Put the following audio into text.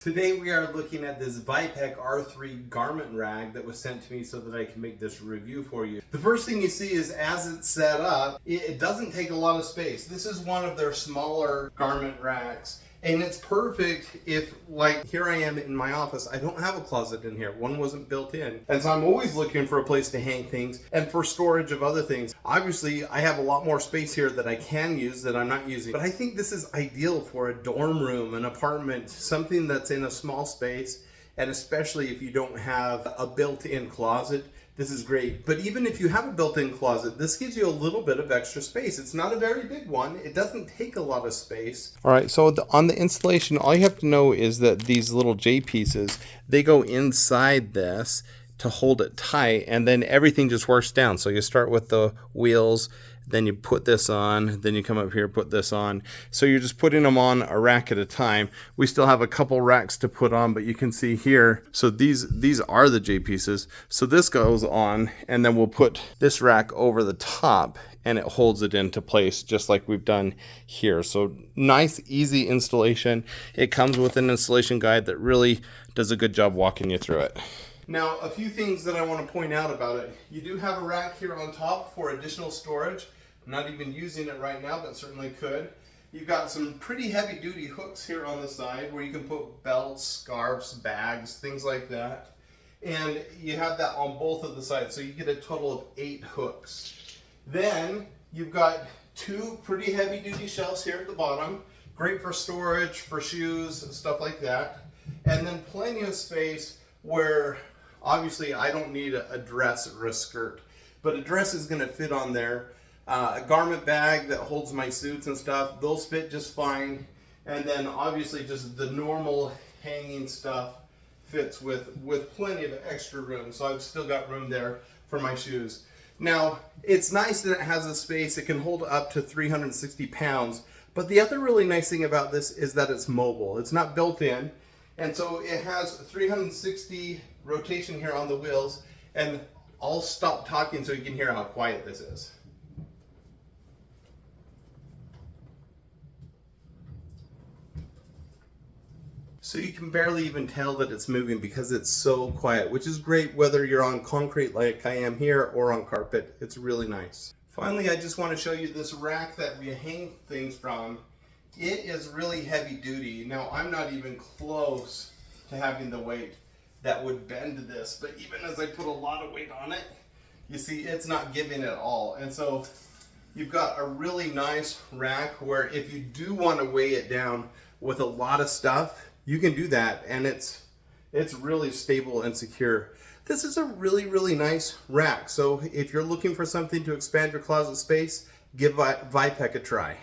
Today we are looking at this VIPEK R3 garment rag that was sent to me so that I can make this review for you. The first thing you see is as it's set up, it doesn't take a lot of space. This is one of their smaller garment rags. And it's perfect if, like, here I am in my office, I don't have a closet in here. One wasn't built in. And so I'm always looking for a place to hang things and for storage of other things. Obviously, I have a lot more space here that I can use that I'm not using. But I think this is ideal for a dorm room, an apartment, something that's in a small space. And especially if you don't have a built-in closet, this is great. But even if you have a built-in closet, this gives you a little bit of extra space. It's not a very big one. It doesn't take a lot of space. All right, so on the installation, all you have to know is that these little J pieces, they go inside this to hold it tight, and then everything just works down. So you start with the wheels, then you put this on, then you come up here, put this on. So you're just putting them on a rack at a time. We still have a couple racks to put on, but you can see here, so these are the J pieces. So this goes on, and then we'll put this rack over the top, and it holds it into place just like we've done here. So nice, easy installation. It comes with an installation guide that really does a good job walking you through it. Now, a few things that I want to point out about it. You do have a rack here on top for additional storage. I'm not even using it right now, but certainly could. You've got some pretty heavy duty hooks here on the side where you can put belts, scarves, bags, things like that. And you have that on both of the sides, so you get a total of 8 hooks. Then you've got 2 pretty heavy duty shelves here at the bottom. Great for storage, for shoes, and stuff like that. And then plenty of space where obviously I don't need a dress or a skirt, but a dress is going to fit on there. A garment bag that holds my suits and stuff, those fit just fine. And then obviously just the normal hanging stuff fits with plenty of extra room. So I've still got room there for my shoes. Now, it's nice that it has a space. It can hold up to 360 pounds. But the other really nice thing about this is that it's mobile. It's not built in. And so it has 360 rotation here on the wheels. And I'll stop talking so you can hear how quiet this is. So you can barely even tell that it's moving because it's so quiet, which is great whether you're on concrete like I am here or on carpet. It's really nice. Finally, I just want to show you this rack that we hang things from. It is really heavy duty. Now, I'm not even close to having the weight that would bend this, but even as I put a lot of weight on it, you see it's not giving at all. And so you've got a really nice rack where if you do want to weigh it down with a lot of stuff, you can do that, and it's really stable and secure. This is a really, really nice rack. So if you're looking for something to expand your closet space, give VIPEK a try.